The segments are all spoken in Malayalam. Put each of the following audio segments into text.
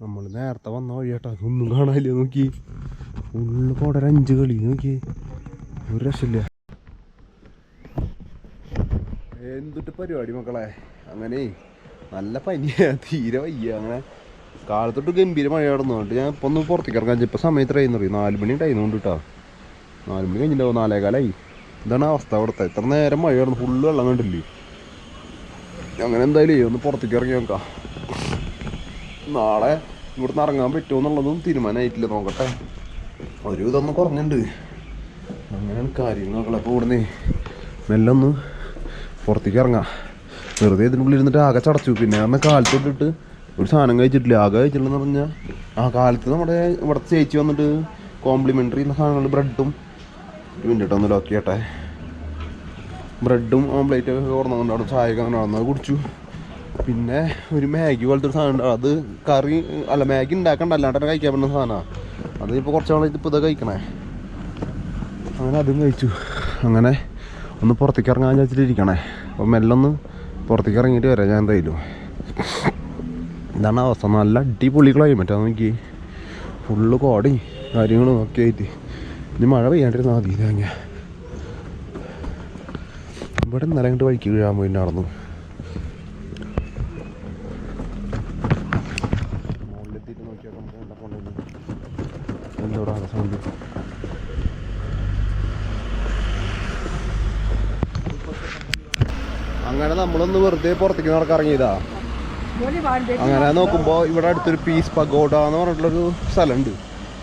നമ്മൾ നേരത്തെ വന്ന വഴിയാട്ടോ, അതൊന്നും കാണാനില്ല. നോക്കി ഉള്ളു കോട 5 കളി നോക്കി, ഒരു രക്ഷയില്ല. എന്തിട്ട് പരിപാടി മക്കളെ. അങ്ങനെ നല്ല പനിയാ, തീരെ വയ്യ. അങ്ങനെ കാലത്തൊട്ട് ഗംഭീര മഴ കിടന്നുകൊണ്ട് ഞാൻ ഇപ്പം ഒന്ന് പുറത്തേക്ക് ഇറങ്ങാൻ. ഇപ്പം സമയത്ത് കഴിയുന്നു പറയും, 4 മണി ഉണ്ടായിരുന്നുകൊണ്ട് കേട്ടോ. 4 മണി കഴിഞ്ഞിട്ടുണ്ടാവും, 4:15 ഇതാണ് അവസ്ഥ അവിടുത്തെ. ഇത്ര നേരം മഴ കിടന്നു, ഫുള്ള് വെള്ളം കണ്ടില്ലേ. അങ്ങനെ എന്തായാലും ഒന്ന് പുറത്തേക്ക് ഇറങ്ങി നോക്കാം. നാളെ ഇവിടുന്ന് ഇറങ്ങാൻ പറ്റുമോ എന്നുള്ളതും തീരുമാനമായിട്ടില്ല, നോക്കട്ടെ. ഒരു ഇതൊന്ന് കുറഞ്ഞിട്ടുണ്ട്. അങ്ങനെയാണ് കാര്യങ്ങളൊക്കെ. അപ്പോൾ ഇവിടുന്ന് മെല്ലെ ഒന്ന് പുറത്തേക്ക് ഇറങ്ങാം. വെറുതെ ഇതിനുള്ളിൽ ഇരുന്നിട്ട് ആകെ ചടച്ചു. പിന്നെ അന്ന് കാലത്തോട്ടിട്ട് ഒരു സാധനം കഴിച്ചിട്ടില്ല. ആകെ കഴിച്ചിട്ടില്ലെന്ന് പറഞ്ഞാൽ കാലത്ത് നമ്മുടെ ഇവിടുത്തെ ചേച്ചി വന്നിട്ട് കോംപ്ലിമെൻ്ററി സാധനങ്ങൾ ബ്രെഡും, ഒരു മിനിറ്റ് ഒന്ന് ലോക്ക് ചെയ്യട്ടെ, ബ്രെഡും ഓംപ്ലേറ്റൊക്കെ കുറഞ്ഞുകൊണ്ട് അവിടെ ചായയൊക്കെ അങ്ങനെ നടന്നത് കുടിച്ചു. പിന്നെ ഒരു മാഗി പോലത്തെ ഒരു സാധനം ഉണ്ട്, അത് കറി അല്ല മാഗി ഉണ്ടാക്കണ്ട, അല്ലാണ്ട് തന്നെ കഴിക്കാൻ പറ്റുന്ന സാധനമാണ്. അത് ഇപ്പോൾ കുറച്ച് നാളായിട്ട് ഇപ്പോൾ ഇതൊക്കെ കഴിക്കണേ. അങ്ങനെ അതും കഴിച്ചു. അങ്ങനെ ഒന്ന് പുറത്തേക്ക് ഇറങ്ങാൻ വെച്ചിട്ടിരിക്കണേ. അപ്പോൾ മെല്ലെ ഒന്ന് പുറത്തേക്ക് ഇറങ്ങിയിട്ട് വരാം ഞാൻ എന്തായാലും. ഇതാണ് അവസ്ഥ. നല്ല അടിപൊളി ക്ലൈമറ്റ് ആണ്. നോക്കി ഫുള്ള് കോടയും കാര്യങ്ങളും ഒക്കെ ആയിട്ട്. ഇനി മഴ പെയ്യാണ്ടിരുന്നാൽ മതി. തേങ്ങ ഇവിടെ ഇന്നലെ അങ്ങോട്ട് വഴിക്ക് വീഴാൻ പോയി നടന്നു. മുകളിലെത്തിയിട്ട് നോക്കിയാൽ നമുക്ക് എന്താ കൊണ്ടുവന്നു എന്തോടാ സൗണ്ട്. അങ്ങനെ നമ്മളൊന്ന് വെറുതെ പുറത്തേക്ക് നടക്കിറങ്ങിയതാ. അങ്ങനെ നോക്കുമ്പോൾ ഇവിടെ അടുത്തൊരു പീസ് പഗോഡ എന്ന് പറഞ്ഞിട്ടുള്ളൊരു സ്ഥലമുണ്ട്.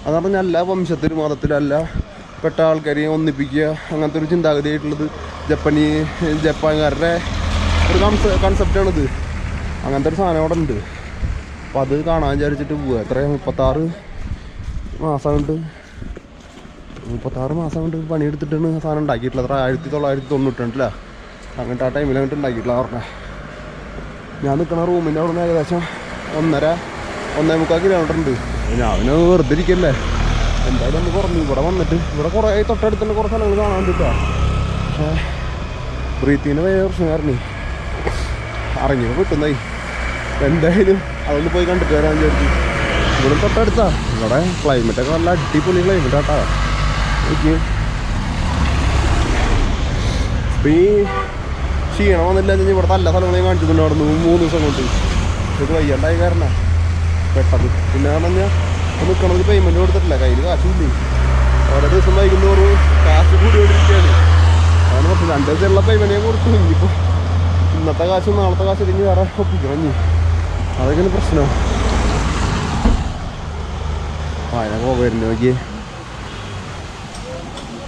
അത് പറഞ്ഞാൽ എല്ലാ വംശത്തിലും മതത്തിലല്ല പെട്ട ആൾക്കാരെ ഒന്നിപ്പിക്കുക, അങ്ങനത്തെ ഒരു ചിന്താഗതിയായിട്ടുള്ളത് ജപ്പാൻകാരുടെ ഒരു കൺസെപ്റ്റാണിത്. അങ്ങനത്തെ ഒരു സാധനം അവിടെ ഉണ്ട്. അപ്പോൾ അത് കാണാൻ വിചാരിച്ചിട്ട് പോവുക. എത്ര 36 മാസം കൊണ്ട് പണിയെടുത്തിട്ടാണ് സാധനം ഉണ്ടാക്കിയിട്ടുള്ളത്. അത്ര 1992 അങ്ങനത്തെ ആ ടൈമിൽ അങ്ങോട്ട് ഉണ്ടാക്കിയിട്ടില്ല പറഞ്ഞത്. ഞാൻ നിൽക്കുന്ന റൂമിൻ്റെ അവിടെ നിന്ന് ഏകദേശം 1.5-1.25 കിലോമീറ്റർ ഉണ്ട്. ഞാൻ വെറുതെ ഇരിക്കല്ലേ, എന്തായാലും ഒന്ന് കുറഞ്ഞു. ഇവിടെ വന്നിട്ട് ഇവിടെ കുറേ തൊട്ടടുത്ത് തന്നെ കുറേ സ്ഥലങ്ങൾ കാണാൻ കിട്ടുക. പക്ഷേ ബ്രീത്തിൻ്റെ വേറെ പ്രശ്നമായിരുന്നു. ഇറങ്ങിയപ്പോൾ കിട്ടുന്നായി. എന്തായാലും അതൊന്ന് പോയി കണ്ടിട്ട് വരാൻ വിചാരിച്ചു. ഇവിടെ തൊട്ടടുത്താ. ഇവിടെ ക്ലൈമറ്റൊക്കെ നല്ല അടിപൊളി ക്ലൈമറ്റ് ആട്ടാ. എനിക്ക് ഇപ്പം ഈ ക്ഷീണം വന്നില്ല എന്ന് ഇവിടെ നല്ല സ്ഥലങ്ങളെയും കാണിച്ചിട്ടുണ്ട്. അവിടെ 3 ദിവസം കൊണ്ട് ഇത് വയ്യണ്ടായ കാരണം പെട്ടത്. പിന്നെ പറഞ്ഞാൽ നിൽക്കണത് പേയ്മെൻറ്റ് കൊടുത്തിട്ടില്ല, കയ്യിൽ കാശില്ലേ. ഓരോ ദിവസം വൈകുന്നോറും കാശ് കൂടിക്കൊണ്ടിരിക്കുകയാണ്. അതാണ് പ്രശ്നം. 2 ദിവസമുള്ള പേയ്മെൻറ്റ് ഞാൻ കൊടുത്തു. ഇനിയിപ്പോൾ ഇന്നത്തെ കാശും നാളത്തെ കാശ് ഇല്ലെങ്കിൽ വേറെ ഒപ്പിക്കണം. ഇനി അതൊക്കെയാണ് പ്രശ്നം. അതിനൊക്കെ പോകായിരുന്നു നോക്കിയേ.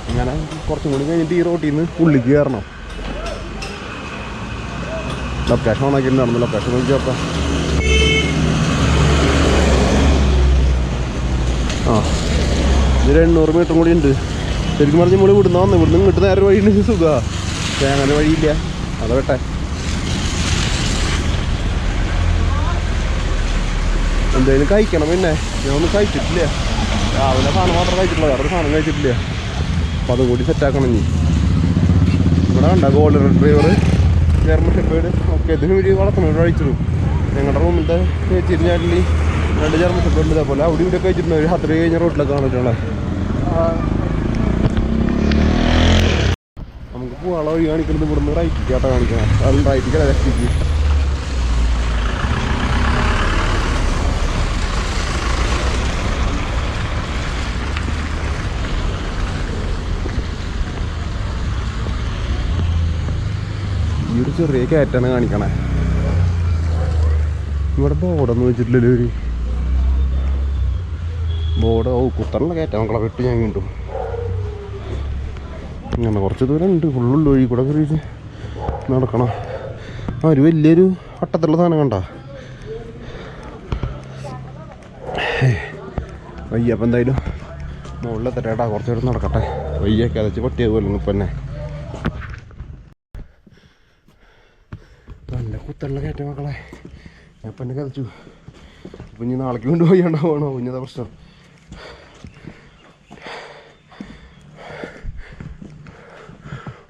അങ്ങനെ കുറച്ചും കൂടി കഴിഞ്ഞിട്ട് ഈ റോട്ടിൽ നിന്ന് ഉള്ളിലേക്ക് കയറണം. ലൊക്കേഷൻ ഓണാക്കിയിട്ടുണ്ടായിരുന്നു. ലൊക്കേഷൻ നോക്കി ചേർത്താം. ഒരു 800 മീറ്ററും കൂടി ഉണ്ട്. ശരിക്കും പറഞ്ഞ് നമ്മൾ ഇവിടുന്ന് വന്നു. ഇവിടുന്ന് ഇങ്ങോട്ട് നേരെ വഴിയുണ്ടെങ്കിൽ സുഖമാണ്. പക്ഷേ അങ്ങനെ വഴിയില്ല. അത് വെട്ടെ എന്തായാലും കഴിക്കണം. പിന്നെ ഞാനൊന്നും കഴിച്ചിട്ടില്ല. രാവിലെ സാധനം മാത്രം കഴിച്ചിട്ടില്ല, വേറെ സാധനം കഴിച്ചിട്ടില്ല. അപ്പോൾ അതും കൂടി സെറ്റാക്കണം. ഇനി ഇവിടെ കണ്ട ഗോൾഡൻ റിട്രീവർ, ജർമ്മൻ ഷെപ്പേർഡ് ഒക്കെ ഇതിന് വേണ്ടി വളർത്തണം. കഴിച്ചിടും. ഞങ്ങളുടെ റൂമിൻ്റെ ചേച്ചിരിഞ്ഞാട്ടിൽ 2 ജർമ്മൻ ഷെപ്പേർഡ് ഇതേപോലെ അവിടെ ഇവിടെ കഴിച്ചിട്ടുണ്ട്. ഒരു 10 കഴിഞ്ഞ റോട്ടിലൊക്കെ കാണിട്ടുള്ളത്. നമുക്ക് പോകാനുള്ള വഴി കാണിക്കുന്നത് ഇവിടുന്ന് റൈറ്റിക്കാട്ടോ കാണിക്കണം. അത് റൈറ്റിക്കല്ല ലെഫ്റ്റിക്ക്. ഈ ഒരു ചെറിയ കയറ്റാണ് കാണിക്കണേ. ഇവിടെ ബോർഡൊന്നും വെച്ചിട്ടില്ലല്ലോ. ഒരു ബോർഡ് കുത്തറിനുള്ള കയറ്റാൻ മക്കളെ വെട്ടി ഞാൻ വീണ്ടും. ഇങ്ങനെ കുറച്ച് ദൂരം ഉണ്ട്. ഫുള്ളുള്ള വഴി കൂടെ കയറിയിട്ട് നടക്കണം. ഒരു വലിയൊരു വട്ടത്തുള്ള സാധനം കണ്ട വയ്യ. അപ്പം എന്തായാലും മുകളിലെത്തട്ടേട്ടാ. കുറച്ച് നേരം നടക്കട്ടെ. വയ്യൊക്കെ അതച്ച് പട്ടിയത് പോലെ ഇപ്പം തന്നെ നല്ല കുത്തള്ള കയറ്റം മക്കളെ. ഞാൻ ഇപ്പം എന്നെ കതച്ചു. ഇപ്പം ഇനി നാളേക്ക് കൊണ്ട് പോയിണ്ടാവണോ കുഞ്ഞതാ പ്രശ്നം.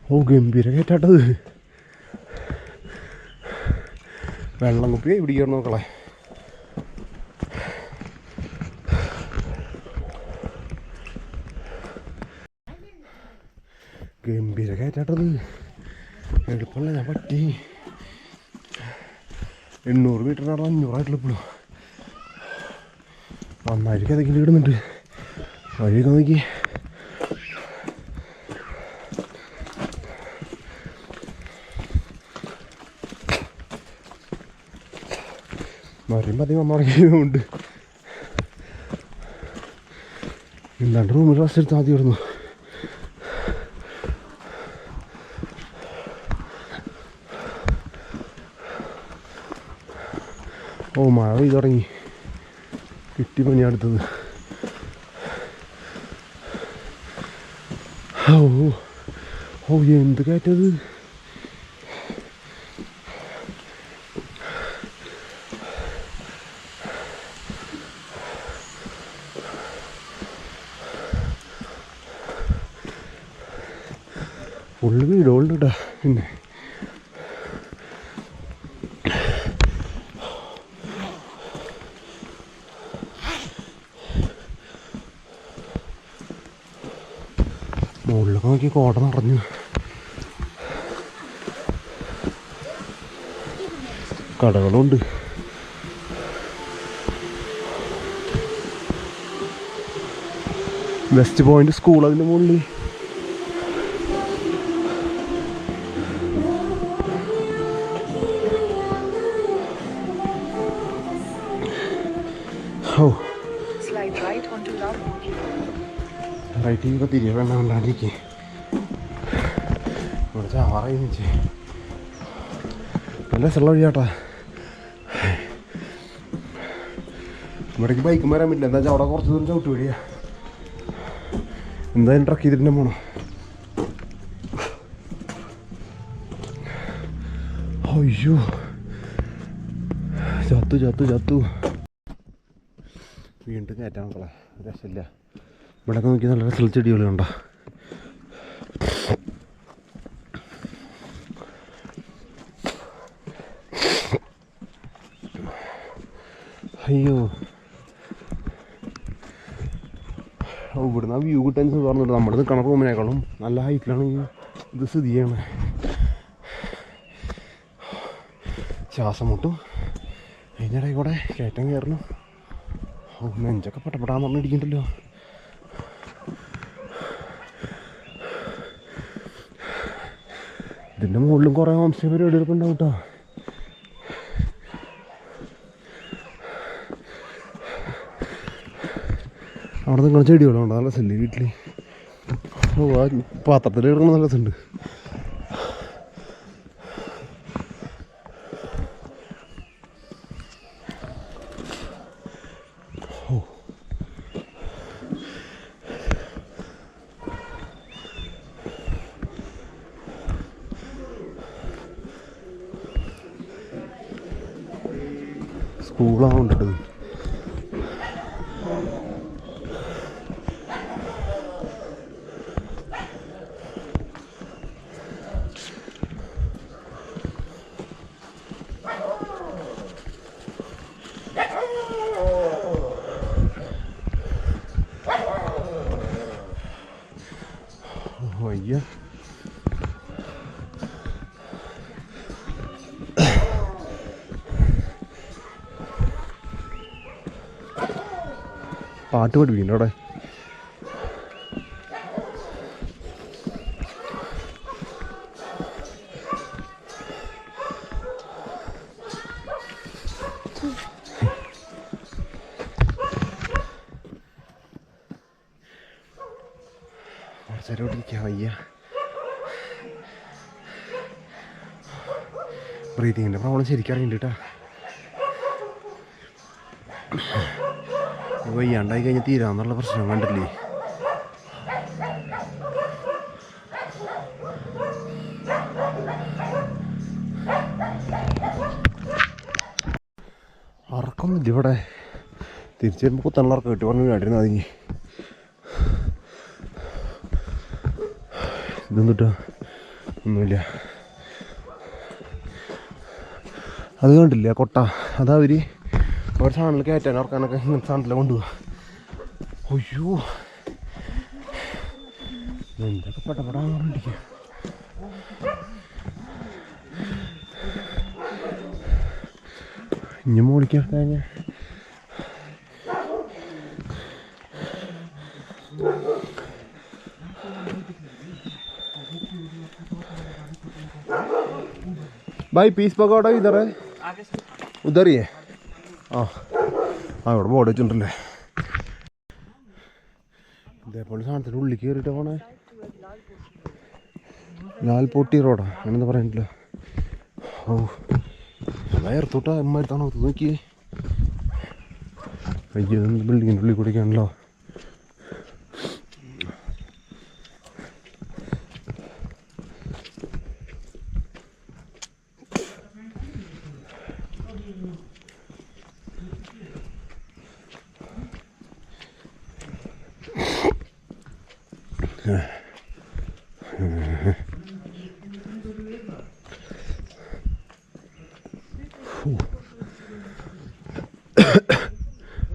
ഓ ഗംഭീര കയറ്റാട്ടത്. വെള്ളം കുപ്പി പിടിക്കണം നോക്കളെ. ഗംഭീര കയറ്റാട്ടത്. എളുപ്പമല്ല, ഞാൻ പറ്റി 800 മീറ്ററിനാണ് 500 ഇപ്പോഴും. നന്നായിരിക്കും അതൊക്കെ ഇടുന്നുണ്ട്. വഴിയൊക്കെ നോക്കി. മറിയുമ്പോൾ അധികം വന്നുണ്ട്. എന്താണ്ട് റൂമിൽ റെസ്റ്റ് എടുത്താൽ മതി ഇവിടുന്ന്. ഓ മഴ പെയ്ത് തുടങ്ങി. കിട്ടി പണി അടുത്തത്. ഓ ഓ എന്ത് കയറ്റത്. ഫുള്ള് വീടുകളുണ്ട് കേട്ടോ. പിന്നെ മുകളിലൊക്കെ നോക്കി കോട നിറഞ്ഞു. കടകളുണ്ട്. വെസ്റ്റ് പോയിന്റ് സ്കൂൾ അതിൻ്റെ മുകളിൽ. ഓ റൈറ്റ് ചെയ്യുമ്പോൾ തിരികെ വേണ്ട ഉണ്ടായിരിക്കേ. ഇവിടെ ചാവാറായി വെച്ചേ. നല്ല രസമുള്ള വഴിയാട്ടാ. ഇവിടേക്ക് ബൈക്കും വരാൻ പറ്റില്ല. എന്താ വെച്ചാൽ അവിടെ കുറച്ച് ദൂരം ചവിട്ട് വഴിയാ. എന്തായാലും ട്രക്ക് ചെയ്തിട്ട് പോണം. അയ്യോ ചത്തു ചത്തു ചത്തു. വീണ്ടും കയറ്റാൻ മക്കളെ, രസമില്ല. ഇവിടെ നോക്കി നല്ല രസമുള്ള ചെടികളുണ്ടോ. അയ്യോ ഇവിടുന്ന് ആ വ്യൂ കിട്ടാൻ സുഖമാണെന്നുണ്ട്. നമ്മുടെ നിൽക്കണ റൂമിനേക്കാളും നല്ല ഹൈറ്റിലാണ് ഇത് സ്ഥിതി ചെയ്യണത്. ശ്വാസം മുട്ടും. അതിനിടയിൽ കൂടെ കയറ്റം കയറണം. ഓ നെഞ്ചൊക്കെ പെട്ടപ്പെടാന്ന് പറഞ്ഞിരിക്കണ്ടല്ലോ. ഇതിൻ്റെ മുകളിലും കുറേ ഹോം സ്റ്റേ പരിപാടികളൊക്കെ ഉണ്ടാവും കേട്ടോ. അവിടെ നിൽക്കുന്ന ചെടികളുണ്ടോ നല്ല രസമില്ലേ വീട്ടിൽ. ഓ ആ പാത്രത്തിൽ കിടക്കണം നല്ല രസമുണ്ട്. ഓ സ്കൂളാണ് കൊണ്ടിട്ടത്. വയ്യ പാട്ട് പഠിപ്പിക്കണ്ട അവിടെ. കുറച്ചേരോട്ടിരിക്കാം. വയ്യ. ബ്രീതിങ്ങിൻ്റെ പ്രോബ്ലം ശരിക്കും അറിയുന്നുണ്ട് കേട്ടോ. വയ്യാണ്ടായി കഴിഞ്ഞാൽ തീരാന്നുള്ള പ്രശ്നം കണ്ടില്ലേ. ഉറക്കൊന്നുമില്ല ഇവിടെ. തിരിച്ചു വരുമ്പോൾ കുത്തനുള്ള ഉറക്കം കിട്ടി പറഞ്ഞ് വീടിരുന്ന് അതിങ്ങി. ഇതൊന്നും കിട്ടുക ഒന്നുമില്ല. അത് കണ്ടില്ല കൊട്ട. അതാ അവർ ഒരു സാധനത്തിൽ കയറ്റാൻ ഉറക്കാനൊക്കെ ഇങ്ങനത്തെ സാധനത്തിലാണ് കൊണ്ടുപോവുക. അയ്യോ എന്തൊക്കെ പടപടാണ്ടിരിക്കുക. ഇനി മോളിക്കാൻ കഴിഞ്ഞാൽ भाई पीस पकौड़ा इधर है, उधर ही है. അവിടെ ബോർഡ് വെച്ചിട്ടുണ്ടല്ലേ. ഇതേപോലെ സാധനത്തിൻ്റെ ഉള്ളിൽ കയറിയിട്ട് പോണേ. ലാൽപോട്ടി റോഡാ അങ്ങനെന്താ പറയാനില്ല. ഓ വയർത്തോട്ടാ എമ്മായിരത്താണോ നോക്കിയേ. അയ്യോ ബിൽഡിങ്ങിൻ്റെ ഉള്ളിൽ കൂടിയൊക്കെയാണല്ലോ.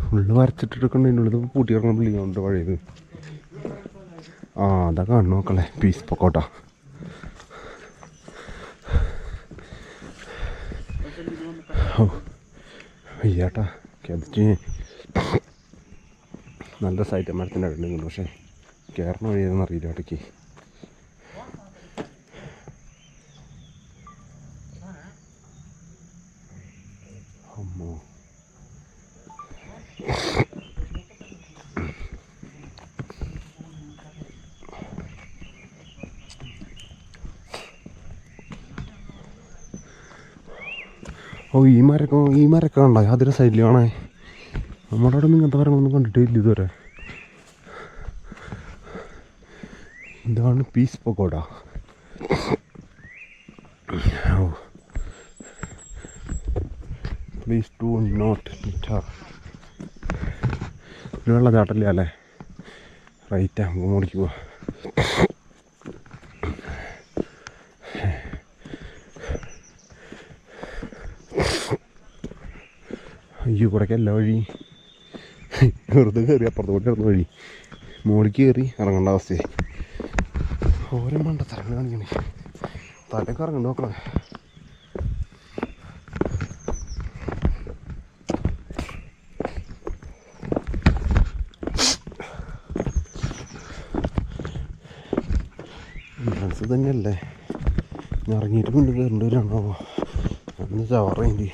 ഫുള്ള് വരച്ചിട്ടെടുക്കണ്ട. അതിൻ്റെ ഉള്ളിൽ പൂട്ടി ഇറങ്ങുന്ന ബിൽഡിങ്ങുണ്ട് പഴയത്. അതാ കാണുന്നു നോക്കളെ, പീസ് പൊക്കോട്ട. അയ്യാട്ടാ കെതിച്ച് നല്ല സൈറ്റ് മരത്തിൻ്റെ അടുത്തുണ്ട്. പക്ഷേ കയറണ വഴിയെന്ന് അറിയില്ല ഇടയ്ക്ക്. അമ്മോ ഈ മരമൊക്കെ ഉണ്ടായി അതിൻ്റെ സൈഡിലാണേ. നമ്മുടെ അവിടെ നിന്ന് ഇങ്ങനത്തെ മരങ്ങളൊന്നും കണ്ടിട്ടേ ഇല്ല ഇതുവരെ. ഇതാണ് peace pagoda. Please do not litter. ഒരു വെള്ളച്ചാട്ടല്ലേ അല്ലേ? റൈറ്റാ, നമുക്ക് മോളിക്ക് പോവാം. അയ്യോ കൂടെയൊക്കെ എല്ലാ വഴി വെറുതെ കയറി അപ്പുറത്ത് കൂടി ഇറങ്ങുന്ന വഴി. മോളിക്ക് കയറി ഇറങ്ങേണ്ട അവസ്ഥയായി. ഓരോ മണ്ടത്തരങ്ങൾ കാണിക്കണേ. തലയൊക്കെ ഇറങ്ങണ്ട നോക്കണേ. എൻട്രൻസ് തന്നെയല്ലേ? ഞാൻ ഇറങ്ങിയിട്ട് കൊണ്ട് കയറേണ്ടി വരാണോ? അന്ന് ചവറേണ്ടി.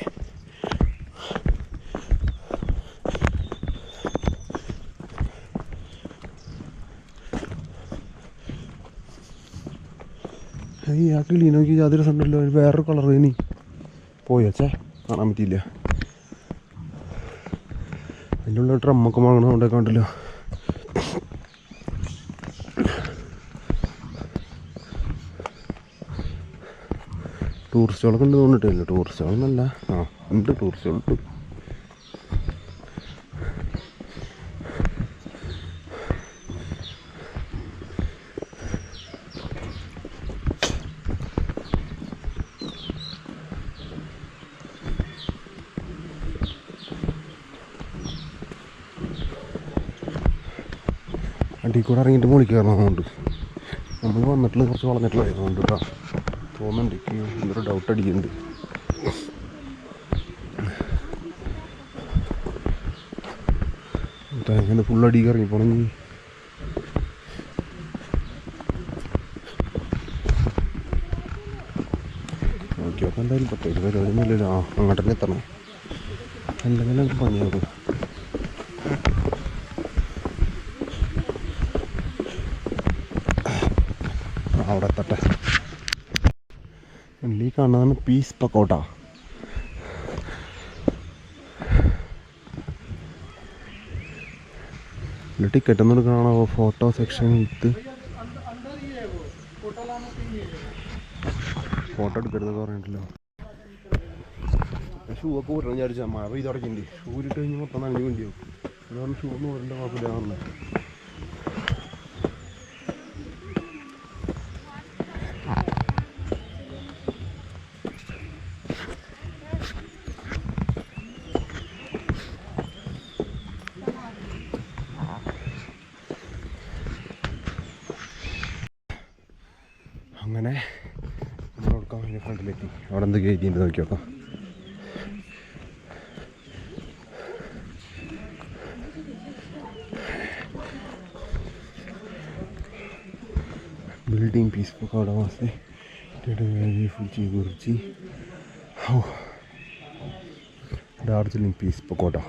ഈ ആ കിളി നോക്കി യാതൊരു സണ്ടല്ലോ. വേറൊരു കളർ ഇനി പോയച്ചേ കാണാൻ പറ്റിയില്ല. അതിൻ്റെ ഉള്ള ഡ്രമ്മൊക്കെ വാങ്ങണം. അവിടെ കണ്ടല്ലോ. ടൂറിസ്റ്റുകളൊക്കെ ഉണ്ട് തോന്നിട്ടില്ല. ടൂറിസ്റ്റുകളൊന്നല്ല, ഉണ്ട് ടൂറിസ്റ്റുകളുണ്ട്. അടിയിൽ കൂടെ ഇറങ്ങിയിട്ട് മുകളിൽ കയറണതുകൊണ്ട് നമ്മൾ വന്നിട്ടുള്ള കുറച്ച് വളർന്നിട്ടുള്ള ആയതുകൊണ്ട് കേട്ടോ തോന്നുന്നുണ്ട്. എനിക്ക് എന്തൊരു ഡൗട്ട് അടിക്കുന്നുണ്ട്. അങ്ങനെ ഫുൾ അടിയിൽ ഇറങ്ങിപ്പോണെങ്കിൽ നോക്കിയൊക്കെ എന്തായാലും പ്രത്യേകിച്ച് പരിപാടിയൊന്നുമില്ലല്ലോ. അങ്ങോട്ട് തന്നെ എത്തണം, അല്ലെങ്കിൽ എനിക്ക് പണിയാകും. അവിടെ എത്തട്ടെ. ഈ കാണുന്നതാണ് പീസ് പക്കോട്ട. ടിക്കറ്റ് ഒന്നും എടുക്കണോ? ഫോട്ടോ സെക്ഷൻ വിത്ത് ഫോട്ടോ എടുക്കരുതൊക്കെ പറഞ്ഞിട്ടില്ലോ. ഷൂ ഒക്കെ ഊരണം വിചാരിച്ചാൽ മഴ പെയ്ത് തുടങ്ങിയിട്ടുണ്ട്. ഷൂ ഇട്ട് കഴിഞ്ഞ് മൊത്തം നനഞ്ഞ് വേണ്ടിയാവും. അതുകൊണ്ട് ഷൂ ഒന്നും ഊരേണ്ട കുഴപ്പമില്ല പറഞ്ഞത്. ഫ്രണ്ടിലെത്തി. അവിടെ എന്ത് ഗേറ്റിൻ്റെ നോക്കി നോക്കാം. बिल्डिंग पीस पकौड़ा वहाँ से फुल्ची गुर्जी दार्जिलिंग पीस पकौड़ा.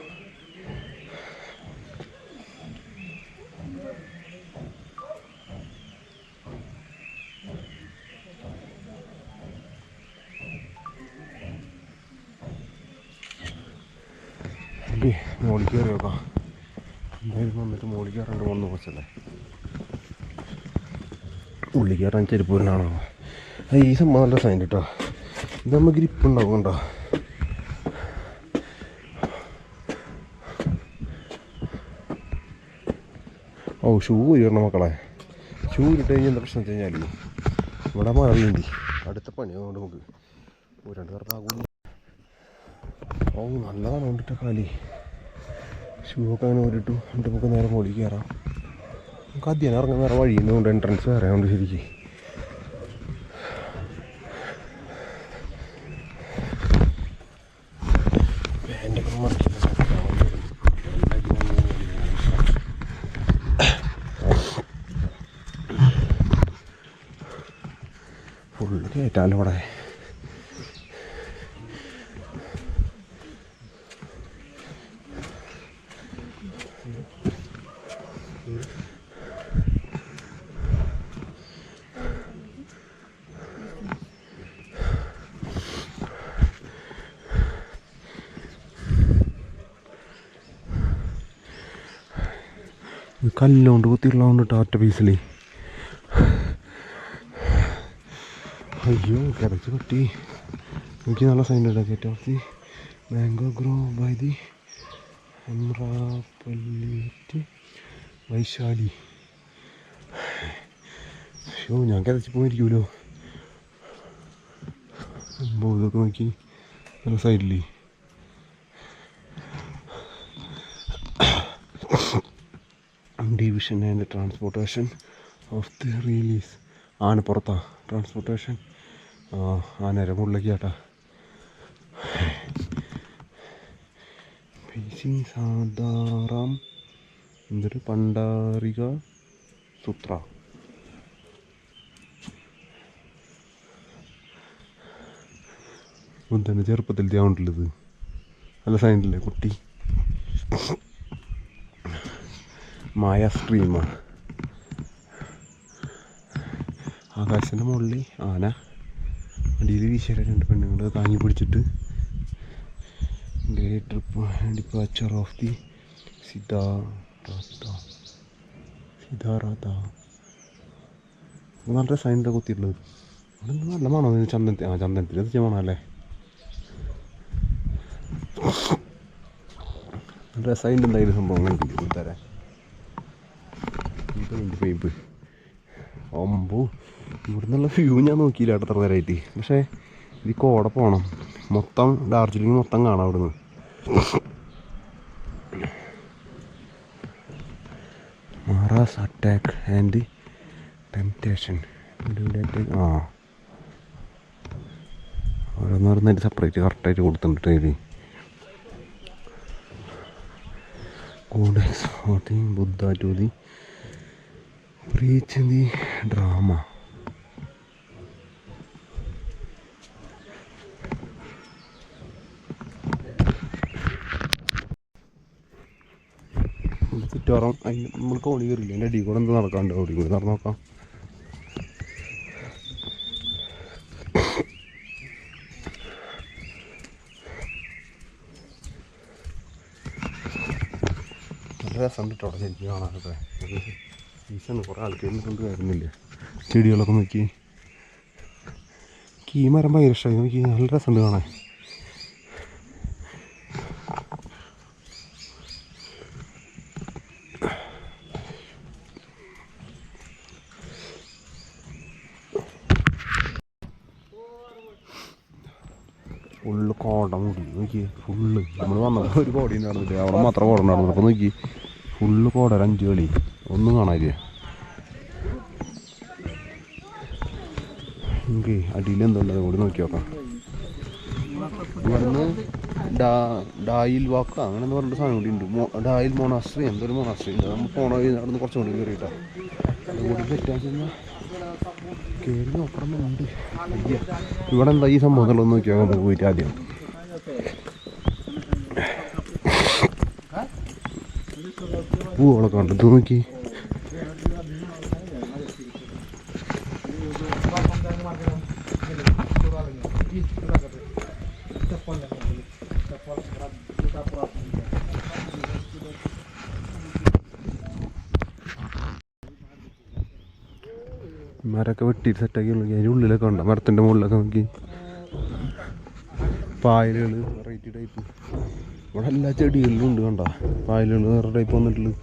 മോളിൽ കയറി നോക്കാം. എന്തായാലും വന്നിട്ട് മോളിൽ കയറാണ്ട് വന്ന് കുറച്ചല്ലേ ഉള്ളിൽ കയറാൻ ചെരുപ്പൂരിനാണോ. ഈ സംഭവം നല്ല സൈൻ കേട്ടോ. ഇത് നമ്മൾ ഗ്രിപ്പ് ഉണ്ടാവും കേട്ടോ. ഓ ഷൂ ഉയരണം മക്കളെ. ഷൂ ഇട്ട് കഴിഞ്ഞാൽ എന്താ പ്രശ്നം വെച്ച് കഴിഞ്ഞാൽ ഇവിടെ മഴ വേണ്ടി അടുത്ത പണി അതുകൊണ്ട് നമുക്ക് രണ്ട് പേർക്കാകൂല. ഓ നല്ലതാണ് കൊണ്ടിട്ട് കാലി. ഷൂ ഒക്കെ അങ്ങനെ ഓടിട്ടു. എന്നിട്ട് നമുക്ക് നേരെ മോളിൽ കയറാം. നമുക്ക് ആദ്യം ഇറങ്ങാൻ വേറെ വഴിയുന്നതുകൊണ്ട് എൻട്രൻസ് വേറെ കൊണ്ട് ശരിക്ക് ഫുള്ള് കയറ്റാലോ ഇവിടെ. കല്ലുകൊണ്ട് കുത്തിയുള്ളതുകൊണ്ട് ടാറ്റ പീസിൽ അയ്യോ കിടച്ച് പറ്റി. എനിക്ക് നല്ല സൈൻ ഉണ്ട്. കേറ്റാത്തി മാംഗോ ഗ്രോ ബൈ ദി അമ്രാപ്പല്ലേറ്റ് വൈശാലി. അയ്യോ ഞാൻ കിതച്ച് പോയിരിക്കുമല്ലോ. സംഭവം ഇതൊക്കെ നോക്കി നല്ല സൈഡിൽ. Division and transportation of the release. ആന പുറത്താ ട്രാൻസ്പോർട്ടേഷൻ. ആനേരെ മുകളിലേക്ക് ചേട്ടാ. ഫേസിങ് സാധാറാം എന്തൊരു പണ്ടാരിക സൂത്ര. ബുദ്ധൻ്റെ ചെറുപ്പത്തിൽ ധ്യാനുള്ളത് നല്ല സൈനില്ലേ കുട്ടി. മായ സ്ട്രീം. ആകാശത്തിൻ്റെ മുകളിൽ ആന അടിയിൽ വീശിയ രണ്ട് പെണ്ണുങ്ങൾ താങ്ങി പിടിച്ചിട്ട് ട്രിപ്പ് ഡിപ്പാച്ചർ ഓഫ് ദി സിദ്ധാറാത്ത. നല്ല സൈനിൻ്റെ കുത്തിയിട്ടുള്ളത്. അവിടെ നല്ല മണോ ചന്ദനത്തിൽ. ചന്ദനത്തിൽ അത് മണമല്ലേ. നല്ല രസമായിട്ട് എന്തായാലും സംഭവം കണ്ടില്ല കൂട്ടുകാരെ. പൈപ്പ് ഒമ്പോ ഇവിടെ നിന്നുള്ള വ്യൂ ഞാൻ നോക്കിയില്ല അത്ര നേരമായിട്ട്. പക്ഷേ ഇത് കോട പോകണം. മൊത്തം ഡാർജിലിംഗ് മൊത്തം കാണാം അവിടുന്ന്. Mara's attack and temptation. ഓരോന്നോരോന്നായിട്ട് സെപ്പറേറ്റ് കറക്റ്റായിട്ട് കൊടുത്തിട്ടുണ്ട്. ഇതിൽ codex fourteen Buddha to the preach the drama. ചുറ്റോറം അതിന് നമ്മൾ കോണി കയറില്ല. അതിൻ്റെ അടിയിൽ കൂടെ എന്ത് നടക്കാണ്ട് ഓടി കൂടി നടന്നു നോക്കാം. നല്ല രസം കിട്ടും അവിടെ ശരിക്കും കാണാനൊക്കെ. സീസണ് കുറേ ആൾക്കാരിനെ കൊണ്ട് വരുന്നില്ല. ചെടികളൊക്കെ നോക്കി. ഈ മരം ഭയങ്കര ഇഷ്ടമായി നോക്കി. നല്ല രസമുണ്ട് കാണാൻ. ഫുള്ള് കോട മൂടി നോക്കി. ഫുള്ള് നമ്മൾ വന്നപ്പോൾ ഒരു കോട ഉണ്ടായിരുന്നില്ല. അവിടെ മാത്രം കോട ഉണ്ടായിരുന്നു. അപ്പോൾ നോക്കി ഫുള്ള് കോട. ഒരു 5 കളി ഒന്നും കാണാനില്ല. ഓക്കെ അടിയിൽ എന്തുണ്ട് കൂടി നോക്കി നോക്കാം. ഇവിടുന്ന് ഡായിൽ വാക്ക അങ്ങനെ എന്ന് പറഞ്ഞിട്ട് സാധനം കൂടി ഉണ്ട്. ഡായിൽ മോണാസ്ട്രി എന്തൊരു മോണാസ്ട്രി ഉണ്ട്. നമ്മൾ പോണ വഴി അവിടെ നിന്ന് കുറച്ചും കൂടി കയറിയിട്ടാണ്. അതുകൂടി പറ്റാൻ കഴിഞ്ഞാൽ കയറി നോക്കണമെന്നുണ്ട്. അയ്യ ഇവിടെ എന്താ ഈ സംഭവം എന്നുള്ളത് നോക്കിയാൽ നമുക്ക് പോയിട്ട് ആദ്യം പൂവളൊക്കെ ഉണ്ട്. ഇത് നോക്കി മരമൊക്കെ വെട്ടിയിട്ട് സെറ്റാക്കി നോക്കി. അതിൻ്റെ ഉള്ളിലൊക്കെ ഉണ്ടോ മരത്തിൻ്റെ മുകളിലൊക്കെ നോക്കി പായലുകൾ വെറൈറ്റി ടൈപ്പ്. ഇവിടെ എല്ലാ ചെടികളിലും ഉണ്ട് കണ്ടോ പായലുകൾ വേറെ ടൈപ്പ് വന്നിട്ടുള്ളത്.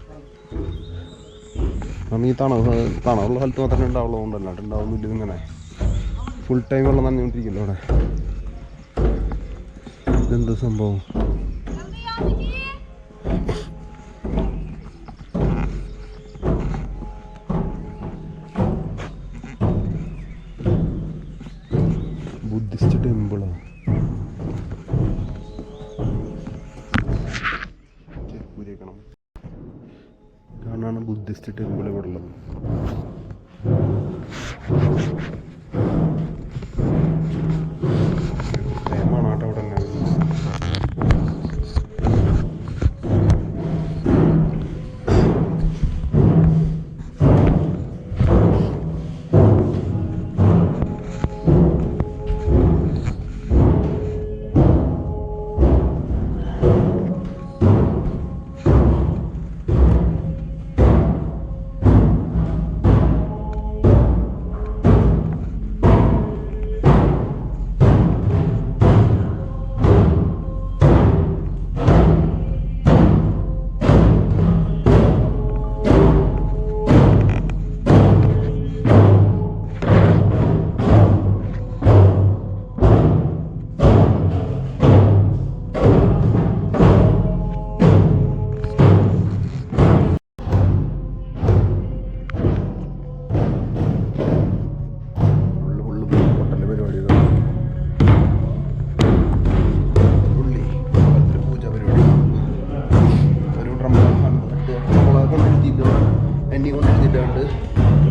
കാരണം ഈ തണവുള്ള സ്ഥലത്ത് മാത്രമേ ഉണ്ടാവുള്ളൂ, അല്ലാണ്ട് ഉണ്ടാവുന്നില്ല. ഇങ്ങനെ ഫുൾ ടൈം വെള്ളം നനഞ്ഞുകൊണ്ടിരിക്കില്ല ഇവിടെ. ഇതെന്താ സംഭവം? ബുദ്ധിസ്റ്റ് ടെമ്പിളാണ്. കാണാണ് ബുദ്ധിസ്റ്റ് ടെമ്പിൾ ഇവിടെ ഉള്ളത്. ടൈമാണാട്ടോ ഇവിടെ തന്നെ.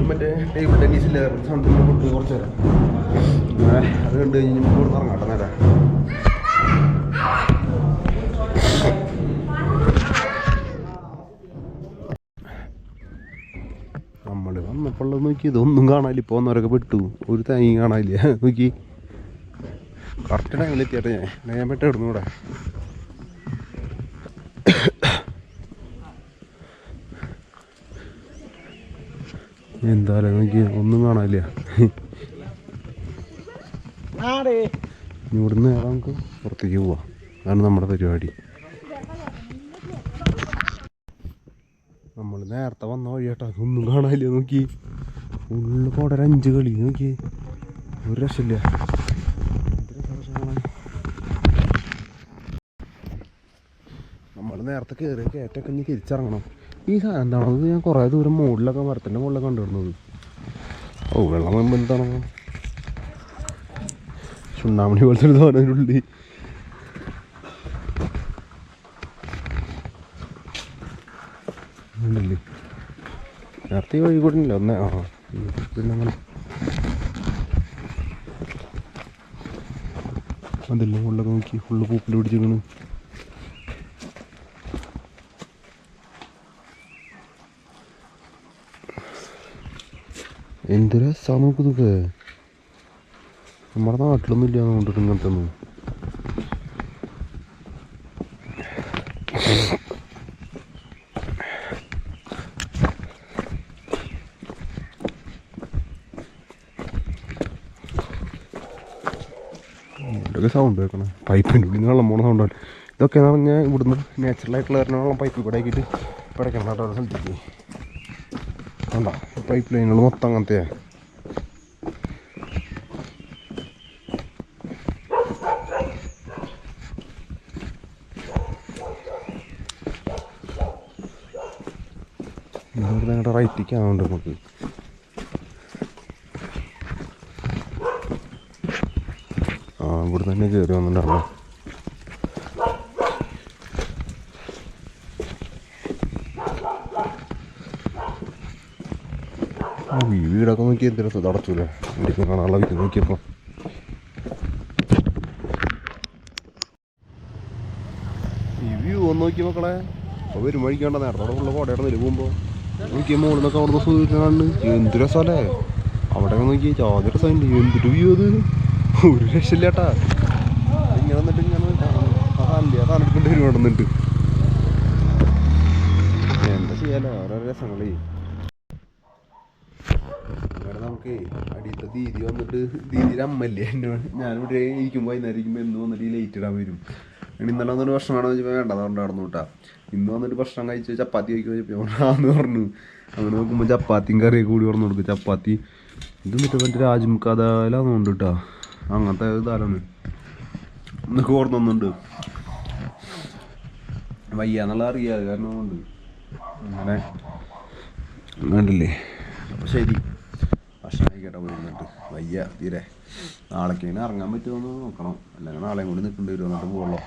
മറ്റേ ടേബിൾ ടെന്നീസിൻ്റെ സൗണ്ടിൻ്റെ ഫുഡ് കുറച്ച് തരാം. അത് കണ്ട് കഴിഞ്ഞ് ഇവിടെ ഇറങ്ങാട്ടെ നേരം. നമ്മൾ വന്നപ്പോൾ നോക്കി ഇതൊന്നും കാണാനില്ല. ഇപ്പോൾ വന്നവരൊക്കെ പെട്ടു, ഒരു തേങ്ങ കാണാനില്ല. നോക്കി കറക്റ്റ് ടൈമിലെത്തിയാട്ടെ ഞാൻ പെട്ട ഇടുന്നു ഇവിടെ. എന്തായാലും നോക്കി ഒന്നും കാണാനില്ല. ഇവിടുന്ന് നമുക്ക് പുറത്തേക്ക് പോവാം. അതാണ് നമ്മുടെ പരിപാടി. നമ്മൾ നേരത്തെ വന്ന വഴിയാട്ടോ, അതൊന്നും കാണാനില്ല. നോക്കി ഉള്ളിൽ പോടെ 5 കളി നോക്കി, ഒരു രക്ഷയില്ല. നമ്മൾ നേരത്തെ കയറി കയറ്റൊക്കെ ഇനി തിരിച്ചിറങ്ങണം. ഈ സാധനം എന്താണത്? ഞാൻ കുറേ ദൂരം മുകളിലൊക്കെ മരത്തിൻ്റെ മുകളിലൊക്കെ കണ്ടുവരുന്നത്. ഓ വെള്ളം വരുമ്പോൾ എന്താണോ ചുണ്ണാമണി പോലത്തെ ഒരു തോന്നുള്ളിൽ. ഉണ്ടല്ലേ നേരത്തെ ഈ വഴി കൂടെ ഇല്ല ഒന്നേ. പിന്നെ അങ്ങനെ അതില്ല മുകളിലൊക്കെ നോക്കി ഫുള്ള് പൂപ്പിൽ പിടിച്ചിരിക്കണ്. എന്ത് രസമാണ് നോക്കുന്നതൊക്കെ. നമ്മുടെ നാട്ടിലൊന്നും ഇല്ല കൊണ്ടിട്ട് ഇങ്ങനത്തെ ഒന്നും. ഇതൊക്കെ സൗണ്ട് വെക്കണം, പൈപ്പിൻ്റെ ഉള്ളിൽ നിന്ന് വെള്ളം പോണ സൗണ്ടാണ്. ഇതൊക്കെ എന്ന് പറഞ്ഞാൽ ഇവിടുന്ന് നാച്ചുറലായിട്ടുള്ള വരുന്ന വെള്ളം പൈപ്പിൽ കൂടെ ആക്കിയിട്ട് പിടയ്ക്കണം കേട്ടോ ഓരോ സ്ഥലത്തേക്ക്. കണ്ടോ പൈപ്പ് ലൈനുകൾ മൊത്തം അങ്ങനത്തെയാണ്. ഇവിടെ ഞങ്ങളുടെ റൈറ്റിക്കാവുന്നുണ്ട് നമുക്ക്. തന്നെ കയറി വന്നിട്ടുണ്ടോ. ഈ വീടൊക്കെ നോക്കി എന്ത് രസം തടച്ചൂലേ എനിക്ക് കാണാനുള്ള വീട് നോക്കിയപ്പോൾ. ഈ വ്യൂ ഒന്ന് നോക്കി മക്കളെ. അപ്പോൾ വരും വഴിക്കേണ്ട നേരത്തെ അവിടെ ഉള്ള കോടയായിരുന്നില്ല പോകുമ്പോൾ നോക്കിയാൽ മുകളിൽ നിന്നൊക്കെ അവിടെ സൂര്യനാണ്. എന്ത് രസമല്ലേ അവിടെ നോക്കി ജാതി രസമുണ്ട്. എന്തൊരു വ്യൂ അത്, ഒരു രക്ഷയില്ല ചേട്ടാ. ഇങ്ങനെ വന്നിട്ട് ഇങ്ങനെ സാധനം എടുക്കേണ്ടി വരും അവിടെ നിന്നിട്ട്. എന്താ ചെയ്യാലോ ഓരോ രസങ്ങളേ. അങ്ങനെ നമുക്ക് അടിയത്തെ ദീദി വന്നിട്ട്, ദീദിയുടെ അമ്മല്ലേ എന്നോട്, ഞാനിവിടെ ഇരിക്കുമ്പോൾ വൈകുന്നേരം ഇരിക്കുമ്പോൾ എന്ന് വന്നിട്ട് ഈ ലൈറ്റ് ഇടാൻ വരും. ഇന്നലെ വന്നിട്ട് ഭക്ഷണം വേണമെന്ന് വെച്ചപ്പോൾ വേണ്ട അതുകൊണ്ട് നടന്നു കേട്ടാ. ഇന്ന് വന്നിട്ട് ഭക്ഷണം കഴിച്ച് ചപ്പാത്തി കഴിക്കുമ്പോൾ പറഞ്ഞു. അങ്ങനെ നോക്കുമ്പോൾ ചപ്പാത്തിയും കറിയൊക്കെ കൂടി പറഞ്ഞു കൊടുക്കും. ചപ്പാത്തി ഇത് മറ്റേ രാജ്മുഖാദാലാന്നുണ്ട് കേട്ടോ, അങ്ങനത്തെ ദാലാണ് എന്നൊക്കെ ഓർമ്മൊന്നുണ്ട്. വയ്യാന്നുള്ള അറിയാതെ കാരണം കൊണ്ട് അങ്ങനെ കണ്ടില്ലേ. അപ്പോൾ ശരി, ഭക്ഷണം കഴിക്കട്ടെ. പോയിരുന്നിട്ട് വയ്യ തീരെ. നാളേക്ക് ഇങ്ങനെ ഇറങ്ങാൻ പറ്റുമോ എന്ന് നോക്കണം, അല്ലെങ്കിൽ നാളെയും കൂടി നിൽക്കേണ്ടി വരുമോ എന്നിട്ട് പോകുള്ളൂ.